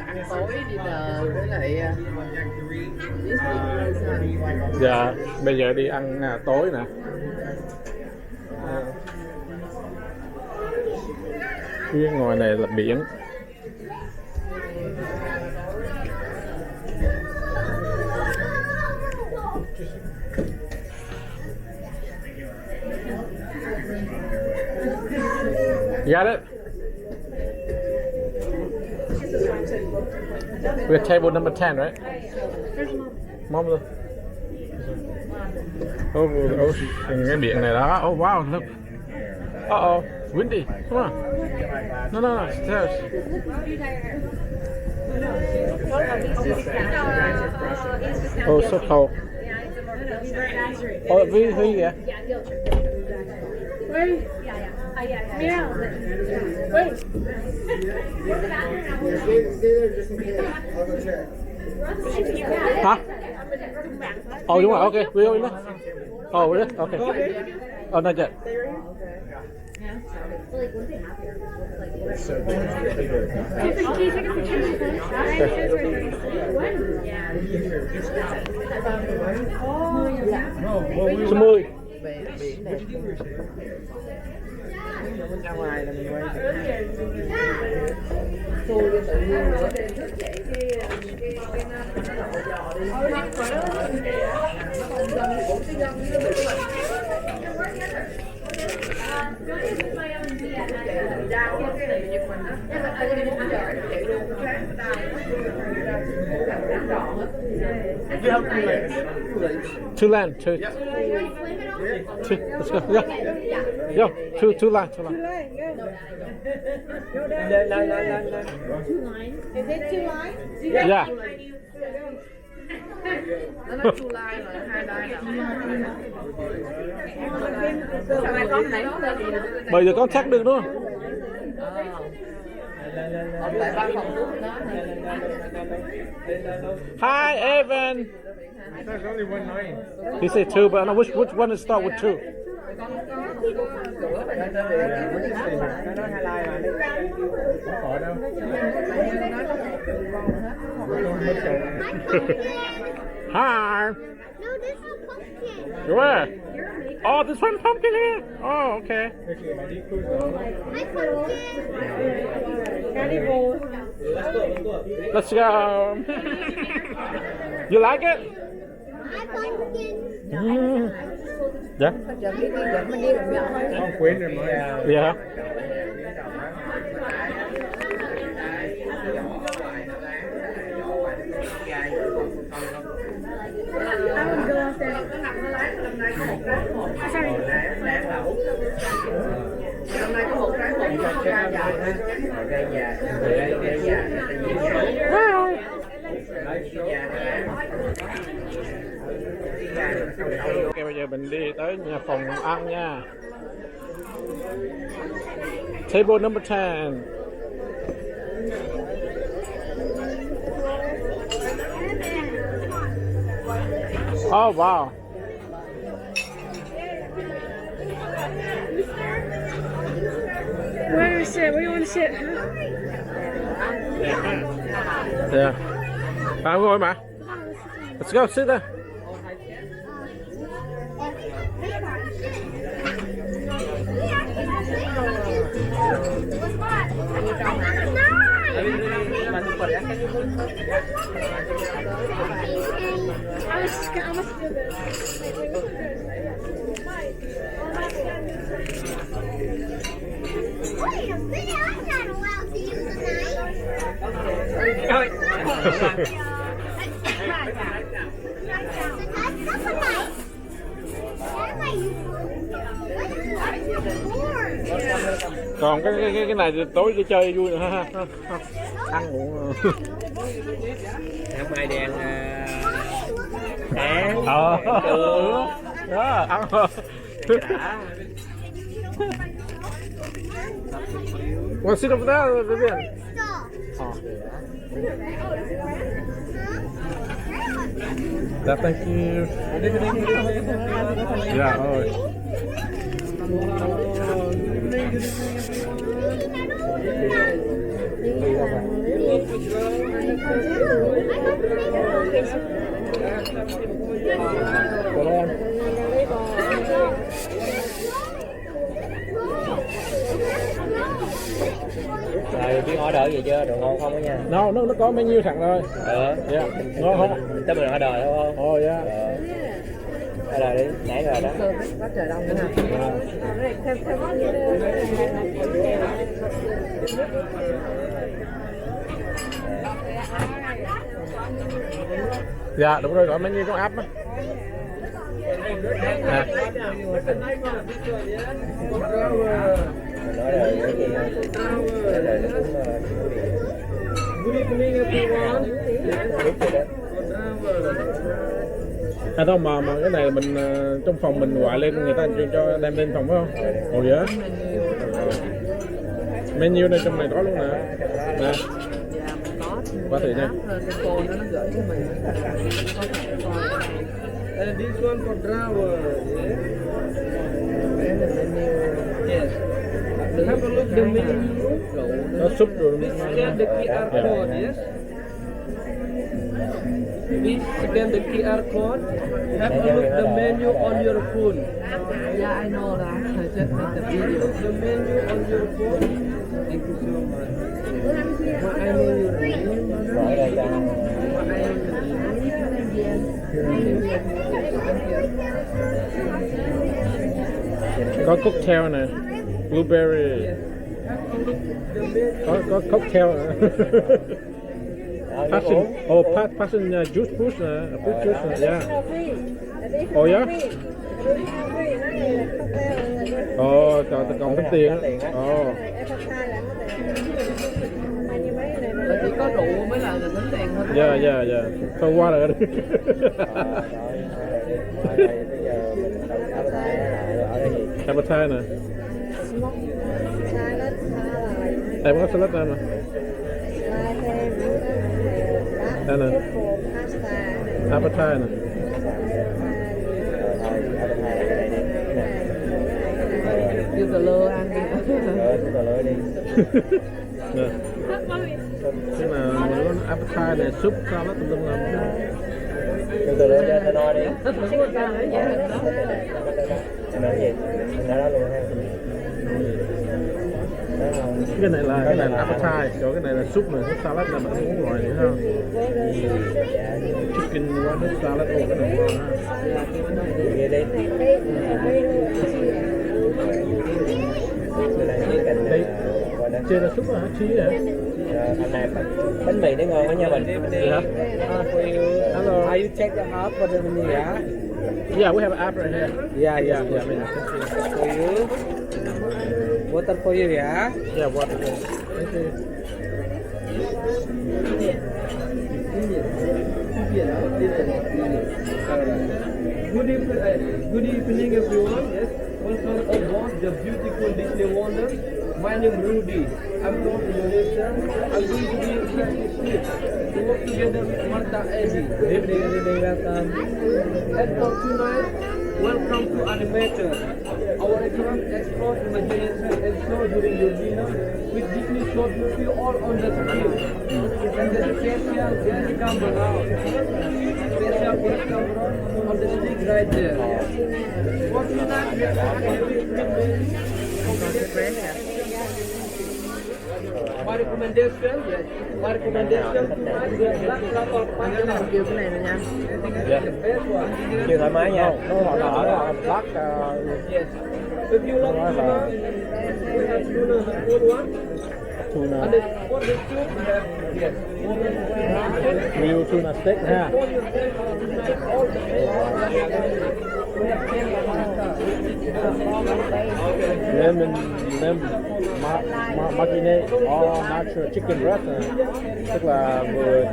Ăn tối dinner với lại Dạ, bây giờ đi ăn tối nè. Phía ngoài này là biển. Got it? We're at table number 10, right? Mom. Oh, cái biển này đó. Oh, wow, look. Uh-oh, windy. Come on. No, stairs. Oh, so cold. Oh, really? Yeah. Wait. Yeah. Wait. Hả? Oh, đúng rồi, ok, we go in there. Oh, really? Okay. Oh, not yet. Số 10. ra ngoài là mình quay tôi tự nhiên thức dậy Two land, two. Let's go. Go. Two line. Two lines. Is it two lines? Yeah. nó nói two line mà hai line là Bây giờ con check được đúng không? tại văn phòng trước đó Hi, Evan. There's only one line. He said two, but I know which one is start with two. Nó nói hai line mà. Không khỏi đâu. Hi. No, this is pumpkin. Where? Oh, this one pumpkin here. Oh, okay. My pumpkin. Let's go. You like it? My pumpkin. Yeah. Không quên rồi mới. Yeah. hôm nay có một trái một ra dài Ok, bây giờ mình đi tới nhà phòng ăn nha. Table number 10. Oh, wow. Where do we sit? Where do you want to sit? Yeah. Ngồi mà. Let's go, sit there. I must do this. Wait a minute, I'm not allowed to use the knife. That's a knife. That's why you Còn cái này thì tối đi chơi vui nữa ha. Ăn cũng hôm nay đèn đó ăn. Want to sit over there, Vivian? Yeah, thank you. Yeah, ơi. Còn đâu anh? Rồi biết order gì chưa? Đồ ngon không đó nha. Nó có menu sẵn rồi. Dạ. Ngon không? Tới mình order đúng không? Ồ dạ. Order đi, nãy rồi đó. Quá trời đông nữa hả? Dạ đúng rồi, có menu trong app á. Nè. Nói rồi cái gì rồi nó cũng À đâu mà cái này mình trong phòng mình gọi lên người ta cho đem lên phòng phải không? Ồ dạ. Menu này trong này có luôn nè. Nè. Quá thử nha. Cái phone nó gửi cho mình. And this one for driver. Yes. Have a look the menu. Nó súp rồi. Scan the QR code, yes. Please scan the QR code. Have a look the menu on your phone. Yeah, I know that. I just made the video. The menu on your phone. Thank you so much. What I know your name. Hỏi đây cho. What I know your name. Có cocktail nè, blueberry. Có cocktail nè. Passion, passion juice fruit nè, fruit juice nè, yeah. Ồ yeah. Ồ, còn tính tiền á. Ồ. Chỉ có rượu mới là tính tiền thôi. Dạ. Thôi qua rồi. Appetite nè. Em có salad đây nè. Đây nè. Appetite nè. Kêu tờ lơ ăn đi. Tờ lơ đi. Nè. Cái là nó appetite này, súp, salad tùm lum lum. Tờ lơ cho tao nói đi. Anh nói gì? Anh nói luôn ha. Cái này là appetite, rồi cái này là súp này, súp salad là bạn muốn loại nữa không? Chicken water salad, cái này ngon ha. Nghe đi. Đây, trên là súp hả? Chí hả? Anh này bánh mì nó ngon đó nha mình. Gì hả? Hello. Are you check the app for the menu? Yeah, we have an app right here. Yeah. For you. Water for you, yeah? Yeah, water. Thank you. Good evening, everyone. Yes, welcome aboard the beautiful Disney Wonder. My name is Rudy. I'm from Indonesia. I'm going to be here to work together with Martha Eddie. Welcome. And for tonight, welcome to Animator. Our restaurant explores imagination and show during your dinner with Disney short movie all on the screen. And the special guest camera, special guest camera on the stick right there. For tonight, we are having my recommendation, yes. My recommendation tonight we have black truffle pasta. Kêu cái này nè nha. Yeah. The best one. Chưa thoải mái nha. Nó ở black. Yes. If you love tuna, we have tuna, the full one. Tuna. And for the soup, we have, yes. Real tuna steak ha. Lemon marinade or natural chicken breast nè. Tức là vừa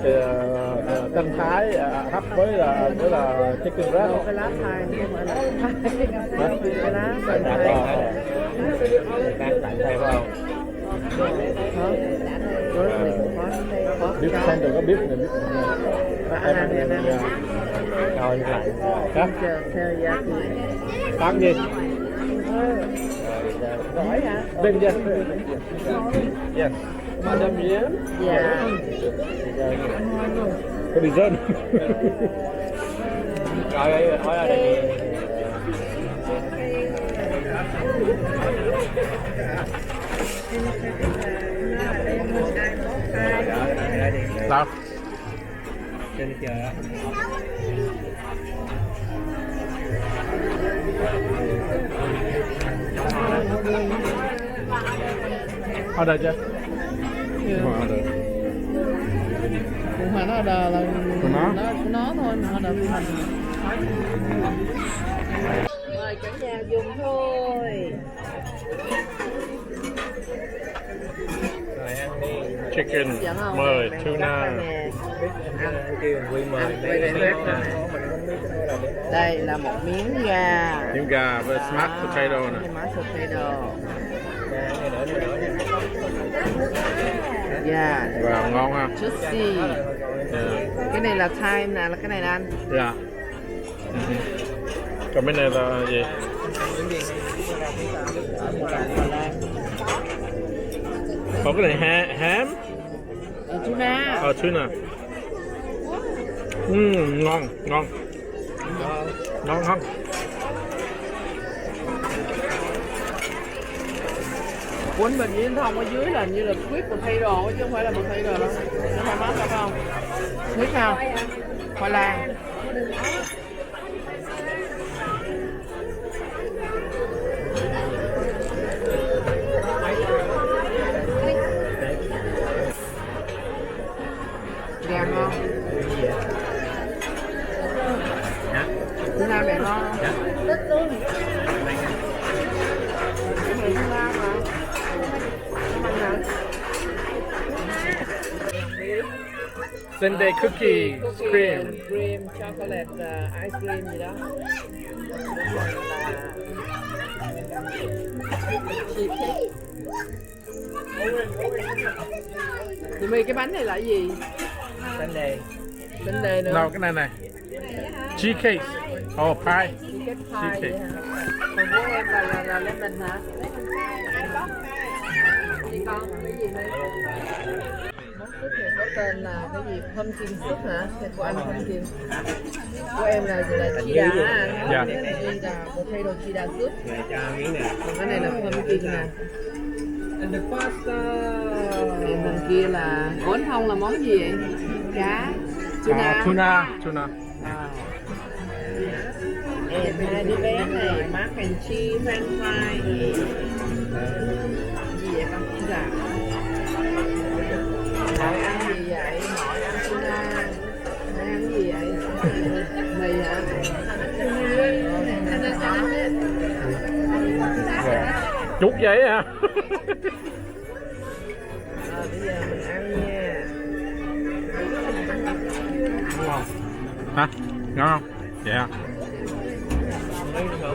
canh thái hấp với là chicken breast. Cái lá thai nhưng mà cái lá thai. Đang tặng thầy phải không? Bếp tender có bếp này, bếp Rồi lại. Hả? Theo giá Bán gì? gỏi hả? Bên gì? Yes. Madam Yến. Dạ. có bị rớt. Rồi đây hỏi ở đây. Sao? Trên chờ á. Ada je. Cũng mà nó ada là Của nó. của nó thôi mà ada của mình. Mời cả nhà dùng thôi. Rồi ăn đi. Chicken, Dạ không? mời, Bạn tuna. cắt ra nè. Kêu quy mời. Đây là một miếng gà. Miếng gà với smashed potato nè. Mashed potato. Đỡ. Dạ. Wow, ngon ha. Juicy. Yeah. Cái này là thyme nè, là cái này nè anh. Dạ. Còn bên này là gì? Còn cái này ham. Tuna. Tuna. Ngon, ngon. Ngon không? Quýnh mình với thông ở dưới là như là sweet potato chứ không phải là potato đâu. Nó phải mát phải không? Sweet không? Khoai lang. Gà ngon. Thứ năm mẹ ngon không? Thích luôn. Cái này thứ năm mà. Sunday cookie cream. Cream, chocolate, ice cream gì đó. Cheesecake. Thì My cái bánh này là cái gì? Bánh đề. Bánh đề nữa. Đâu cái này này. Cheesecake. Oh, pie. Cheesecake pie vậy hả? Còn của em là lemon hả? Gì con? Cái gì My? Món súp này có tên là cái gì? Pumpkin soup hả? Thì của anh pumpkin. Của em là cheddar á. Dạ. Cheddar, potato cheddar soup. Này cho miếng nè. Còn cái này là pumpkin nè. And the pasta. Em bên kia là của anh Thông là món gì vậy? Cá. Tuna. Tuna. Em hai đứa bé này mac and cheese, french fry. Gì vậy con? Dạ. Nội ăn gì vậy? Nội ăn tuna. Nội ăn gì vậy? Mì hả? Chút giấy hả? Bây giờ mình ăn nha. Ngon. Hả? Ngon không? Dạ. Lấy thử.